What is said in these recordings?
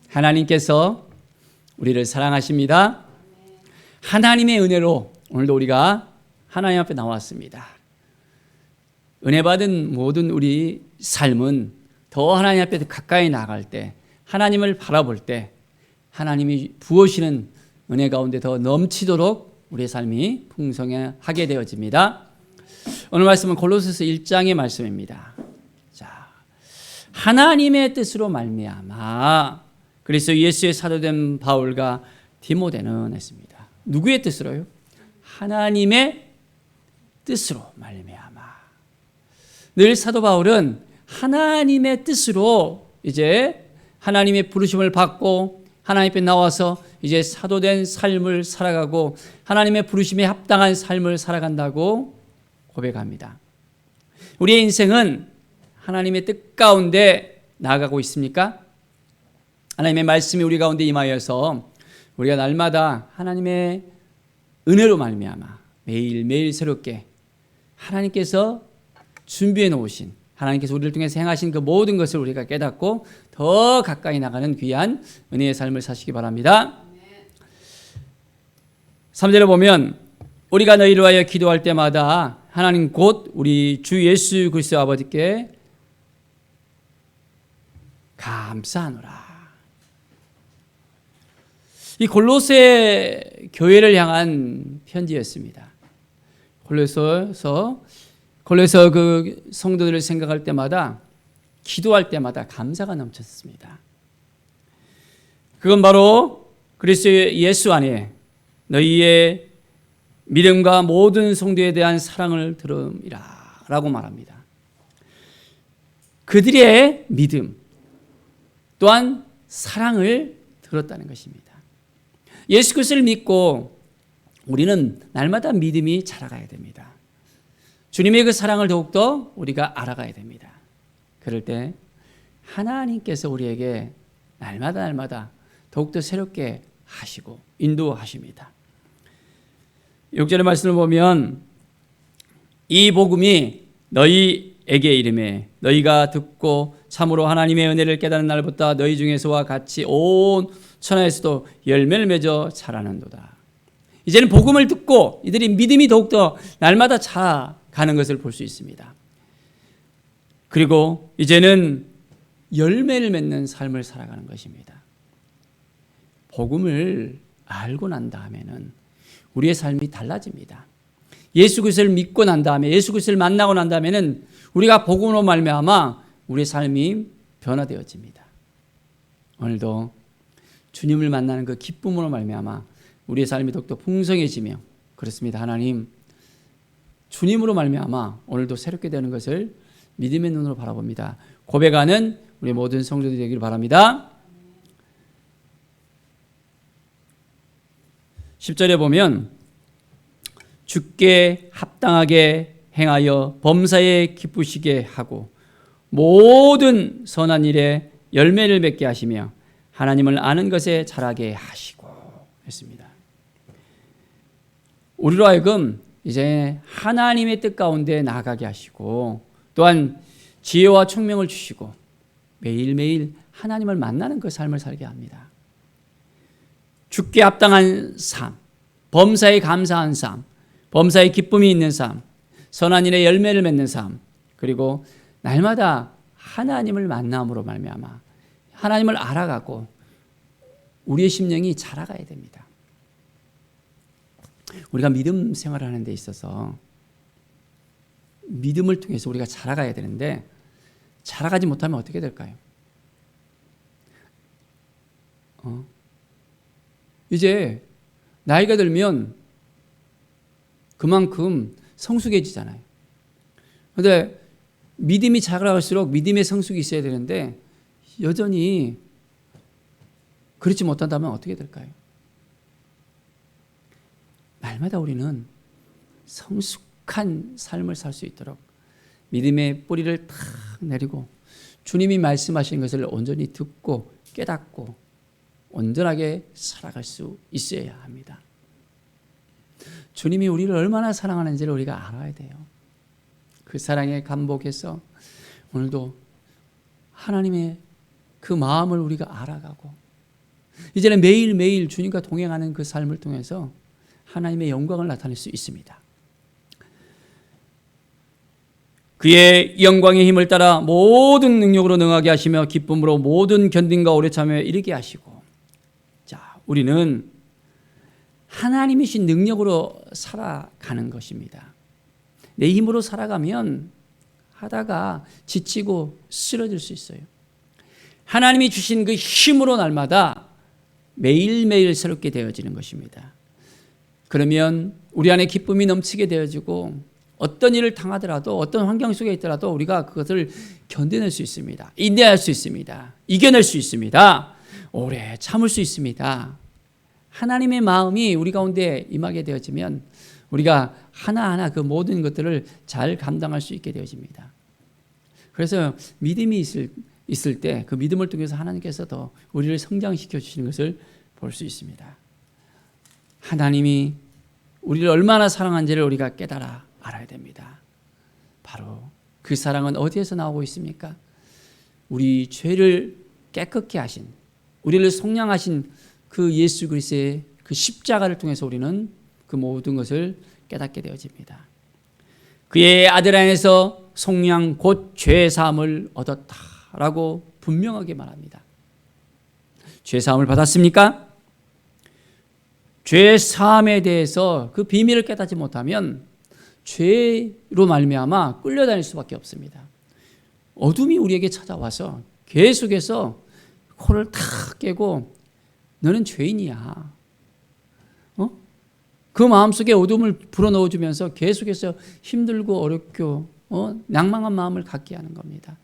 하나님께서 우리를 사랑하십니다. 하나님의 은혜로 오늘도 우리가 하나님 앞에 나왔습니다. 은혜 받은 모든 우리 삶은 더 하나님 앞에 가까이 나갈 때, 하나님을 바라볼 때 하나님이 부으시는 은혜 가운데 더 넘치도록 우리의 삶이 풍성하게 되어집니다. 오늘 말씀은 골로새서 1장의 말씀입니다. 자, 하나님의 뜻으로 말미암아 그리스도 예수의 사도된 바울과 디모데는 했습니다. 누구의 뜻으로요? 하나님의 뜻으로 말미암아. 늘 사도 바울은 하나님의 뜻으로 이제 하나님의 부르심을 받고 하나님 앞에 나와서 이제 사도된 삶을 살아가고 하나님의 부르심에 합당한 삶을 살아간다고 고백합니다. 우리의 인생은 하나님의 뜻 가운데 나아가고 있습니까? 하나님의 말씀이 우리 가운데 임하여서 우리가 날마다 하나님의 은혜로 말미암아 매일매일 새롭게 하나님께서 준비해 놓으신, 하나님께서 우리를 통해서 행하신 그 모든 것을 우리가 깨닫고 더 가까이 나가는 귀한 은혜의 삶을 사시기 바랍니다. 3절에 보면 우리가 너희를 위하여 기도할 때마다 하나님 곧 우리 주 예수 그리스도 아버지께 감사하노라. 이 골로새 교회를 향한 편지였습니다. 골로새 그 성도들을 생각할 때마다, 기도할 때마다 감사가 넘쳤습니다. 그건 바로 그리스도 예수 안에 너희의 믿음과 모든 성도에 대한 사랑을 들음이라 라고 말합니다. 그들의 믿음 또한 사랑을 들었다는 것입니다. 예수 그리스도를 믿고 우리는 날마다 믿음이 자라가야 됩니다. 주님의 그 사랑을 더욱더 우리가 알아가야 됩니다. 그럴 때 하나님께서 우리에게 날마다 더욱더 새롭게 하시고 인도하십니다. 6절의 말씀을 보면 이 복음이 너희에게 이르매 너희가 듣고 참으로 하나님의 은혜를 깨닫는 날부터 너희 중에서와 같이 온 천하에서도 열매를 맺어 자라는도다. 이제는 복음을 듣고 이들이 믿음이 더욱더 날마다 자라가는 것을 볼 수 있습니다. 그리고 이제는 열매를 맺는 삶을 살아가는 것입니다. 복음을 알고 난 다음에는 우리의 삶이 달라집니다. 예수 그리스도를 믿고 난 다음에, 예수 그리스도를 만나고 난 다음에는 우리가 복음으로 말미암아 우리의 삶이 변화되어집니다. 오늘도 주님을 만나는 그 기쁨으로 말미암아 우리의 삶이 더욱더 풍성해지며 그렇습니다. 하나님, 주님으로 말미암아 오늘도 새롭게 되는 것을 믿음의 눈으로 바라봅니다. 고백하는 우리 모든 성도들이 되기를 바랍니다. 10절에 보면 주께 합당하게 행하여 범사에 기쁘시게 하고 모든 선한 일에 열매를 맺게 하시며 하나님을 아는 것에 자라게 하시고 했습니다. 우리로 하여금 이제 하나님의 뜻 가운데 나아가게 하시고 또한 지혜와 총명을 주시고 매일매일 하나님을 만나는 그 삶을 살게 합니다. 주께 합당한 삶, 범사에 감사한 삶, 범사에 기쁨이 있는 삶, 선한 일에 열매를 맺는 삶, 그리고 날마다 하나님을 만남으로 말미암아 하나님을 알아가고 우리의 심령이 자라가야 됩니다. 우리가 믿음 생활을 하는 데 있어서 믿음을 통해서 우리가 자라가야 되는데 자라가지 못하면 어떻게 될까요? 이제 나이가 들면 그만큼 성숙해지잖아요. 그런데 믿음이 자라갈수록 믿음의 성숙이 있어야 되는데 여전히 그렇지 못한다면 어떻게 될까요? 날마다 우리는 성숙한 삶을 살 수 있도록 믿음의 뿌리를 탁 내리고 주님이 말씀하신 것을 온전히 듣고 깨닫고 온전하게 살아갈 수 있어야 합니다. 주님이 우리를 얼마나 사랑하는지를 우리가 알아야 돼요. 그 사랑에 감복해서 오늘도 하나님의 그 마음을 우리가 알아가고 이제는 매일매일 주님과 동행하는 그 삶을 통해서 하나님의 영광을 나타낼 수 있습니다. 그의 영광의 힘을 따라 모든 능력으로 능하게 하시며 기쁨으로 모든 견딘과 오래 참여 이르게 하시고. 자, 우리는 하나님이신 능력으로 살아가는 것입니다. 내 힘으로 살아가면 하다가 지치고 쓰러질 수 있어요. 하나님이 주신 그 힘으로 날마다 매일매일 새롭게 되어지는 것입니다. 그러면 우리 안에 기쁨이 넘치게 되어지고 어떤 일을 당하더라도 어떤 환경 속에 있더라도 우리가 그것을 견뎌낼 수 있습니다. 인내할 수 있습니다. 이겨낼 수 있습니다. 오래 참을 수 있습니다. 하나님의 마음이 우리 가운데 임하게 되어지면 우리가 하나하나 그 모든 것들을 잘 감당할 수 있게 되어집니다. 그래서 믿음이 있을 때 그 믿음을 통해서 하나님께서 더 우리를 성장시켜 주시는 것을 볼 수 있습니다. 하나님이 우리를 얼마나 사랑한지를 우리가 깨달아 알아야 됩니다. 바로 그 사랑은 어디에서 나오고 있습니까? 우리 죄를 깨끗게 하신, 우리를 속량하신 그 예수 그리스도의 그 십자가를 통해서 우리는 그 모든 것을 깨닫게 되어집니다. 그의 아들 안에서 속량 곧 죄 사함을 얻었다라고 분명하게 말합니다. 죄 사함을 받았습니까? 죄 사함에 대해서 그 비밀을 깨닫지 못하면 죄로 말미암아 끌려다닐 수밖에 없습니다. 어둠이 우리에게 찾아와서 계속해서 코를 탁 깨고 너는 죄인이야. 그 마음속에 어둠을 불어넣어주면서 계속해서 힘들고 어렵고 낭망한 마음을 갖게 하는 겁니다.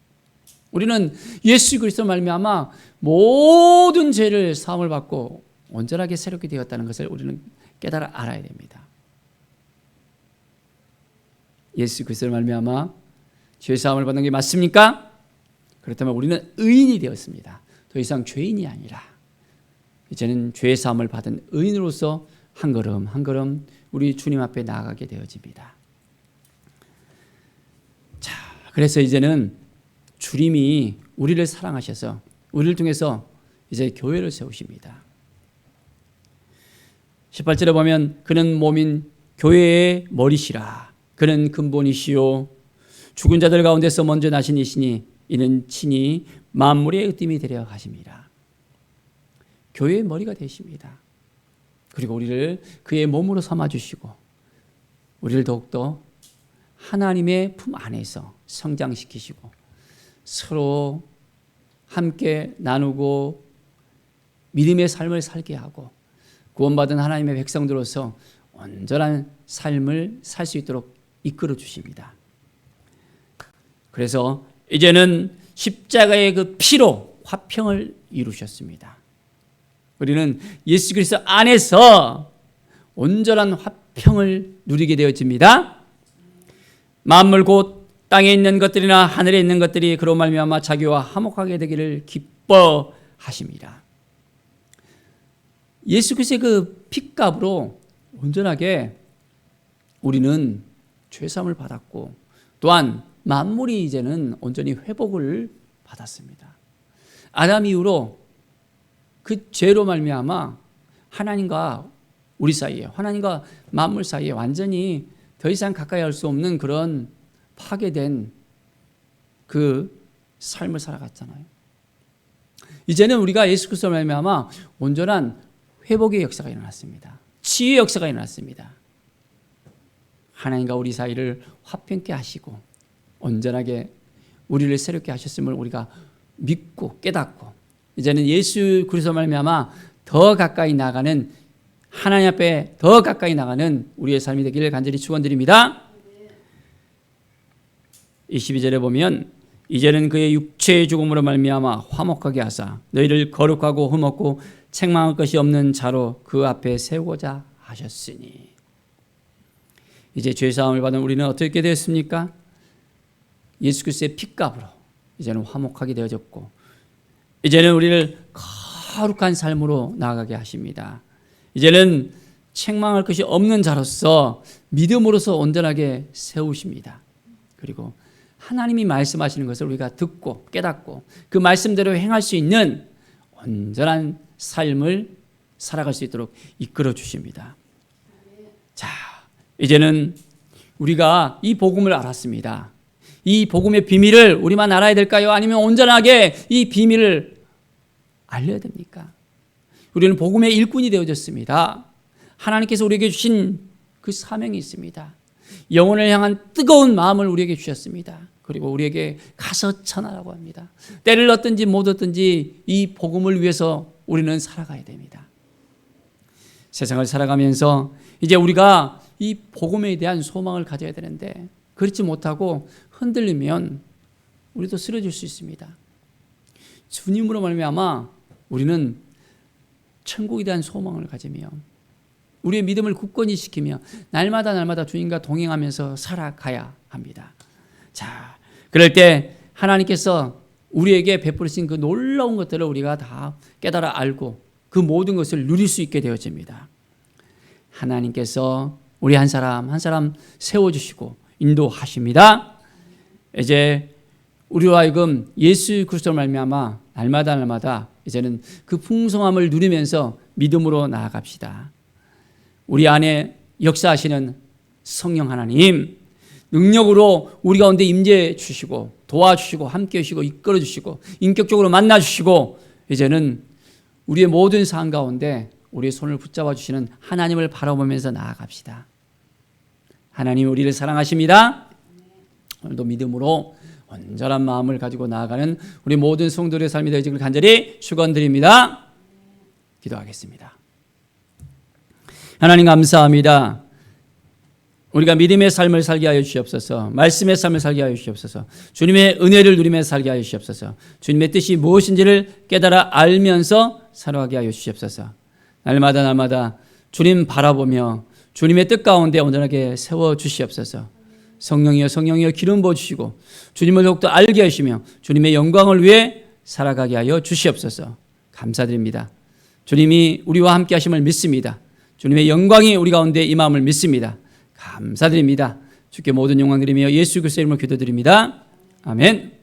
우리는 예수 그리스도 말미암아 모든 죄를 사함을 받고 온전하게 새롭게 되었다는 것을 우리는 깨달아 알아야 됩니다. 예수 그리스도를 말미암아 죄 사함을 받는 게 맞습니까? 그렇다면 우리는 의인이 되었습니다. 더 이상 죄인이 아니라 이제는 죄 사함을 받은 의인으로서 한 걸음 한 걸음 우리 주님 앞에 나아가게 되어집니다. 자, 그래서 이제는 주님이 우리를 사랑하셔서 우리를 통해서 이제 교회를 세우십니다. 18절에 보면 그는 몸인 교회의 머리시라. 그는 근본이시요 죽은 자들 가운데서 먼저 나신 이시니 이는 친히 만물의 으뜸이 되려 가심이라. 교회의 머리가 되십니다. 그리고 우리를 그의 몸으로 삼아주시고 우리를 더욱더 하나님의 품 안에서 성장시키시고 서로 함께 나누고 믿음의 삶을 살게 하고 구원받은 하나님의 백성들로서 온전한 삶을 살 수 있도록 이끌어 주십니다. 그래서 이제는 십자가의 그 피로 화평을 이루셨습니다. 우리는 예수 그리스도 안에서 온전한 화평을 누리게 되어집니다. 만물 곧 땅에 있는 것들이나 하늘에 있는 것들이 그로 말미암아 자기와 화목하게 되기를 기뻐하십니다. 예수 그리스도의 그 핏값으로 온전하게 우리는 죄사함을 받았고 또한 만물이 이제는 온전히 회복을 받았습니다. 아담 이후로 그 죄로 말미암아 하나님과 우리 사이에, 하나님과 만물 사이에 완전히 더 이상 가까이 할 수 없는 그런 파괴된 그 삶을 살아갔잖아요. 이제는 우리가 예수 그리스도로 말미암아 온전한 회복의 역사가 일어났습니다. 치유의 역사가 일어났습니다. 하나님과 우리 사이를 화평케 하시고 온전하게 우리를 새롭게 하셨음을 우리가 믿고 깨닫고 이제는 예수 그리스도 말미암아 더 가까이 나가는 하나님 앞에 더 가까이 나가는 우리의 삶이 되기를 간절히 축원드립니다. 22절에 보면 이제는 그의 육체의 죽음으로 말미암아 화목하게 하사 너희를 거룩하고 흠없고 책망할 것이 없는 자로 그 앞에 세우고자 하셨으니. 이제 죄사함을 받은 우리는 어떻게 되었습니까? 예수 그리스도의 핏값으로 이제는 화목하게 되어졌고 이제는 우리를 거룩한 삶으로 나아가게 하십니다. 이제는 책망할 것이 없는 자로서 믿음으로서 온전하게 세우십니다. 그리고 하나님이 말씀하시는 것을 우리가 듣고 깨닫고 그 말씀대로 행할 수 있는 온전한 삶을 살아갈 수 있도록 이끌어 주십니다. 자, 이제는 우리가 이 복음을 알았습니다. 이 복음의 비밀을 우리만 알아야 될까요? 아니면 온전하게 이 비밀을 알려야 됩니까? 우리는 복음의 일꾼이 되어졌습니다. 하나님께서 우리에게 주신 그 사명이 있습니다. 영혼을 향한 뜨거운 마음을 우리에게 주셨습니다. 그리고 우리에게 가서 전하라고 합니다. 때를 얻든지 못 얻든지 이 복음을 위해서 우리는 살아가야 됩니다. 세상을 살아가면서 이제 우리가 이 복음에 대한 소망을 가져야 되는데 그렇지 못하고 흔들리면 우리도 쓰러질 수 있습니다. 주님으로 말미암아 우리는 천국에 대한 소망을 가지며 우리의 믿음을 굳건히 지키며 날마다 주님과 동행하면서 살아가야 합니다. 자, 그럴 때 하나님께서 우리에게 베푸신 그 놀라운 것들을 우리가 다 깨달아 알고 그 모든 것을 누릴 수 있게 되어집니다. 하나님께서 우리 한 사람 한 사람 세워주시고 인도하십니다. 이제 우리로 하여금 예수 그리스도로 말미암아 날마다 이제는 그 풍성함을 누리면서 믿음으로 나아갑시다. 우리 안에 역사하시는 성령 하나님 능력으로 우리 가운데 임재해 주시고 도와주시고 함께 해주시고 이끌어 주시고 인격적으로 만나 주시고 이제는 우리의 모든 삶 가운데 우리의 손을 붙잡아 주시는 하나님을 바라보면서 나아갑시다. 하나님 우리를 사랑하십니다. 오늘도 믿음으로 온전한 마음을 가지고 나아가는 우리 모든 성도들의 삶이 되어지길 간절히 축원드립니다. 기도하겠습니다. 하나님 감사합니다. 우리가 믿음의 삶을 살게 하여 주시옵소서. 말씀의 삶을 살게 하여 주시옵소서. 주님의 은혜를 누리며 살게 하여 주시옵소서. 주님의 뜻이 무엇인지를 깨달아 알면서 살아가게 하여 주시옵소서. 날마다 주님 바라보며 주님의 뜻 가운데 온전하게 세워 주시옵소서. 성령이여 기름 부어주시고 주님을 더욱더 알게 하시며 주님의 영광을 위해 살아가게 하여 주시옵소서. 감사드립니다. 주님이 우리와 함께 하심을 믿습니다. 주님의 영광이 우리 가운데 임함을 믿습니다. 감사드립니다. 주께 모든 영광 드리며 예수 그리스도의 이름으로 기도드립니다. 아멘.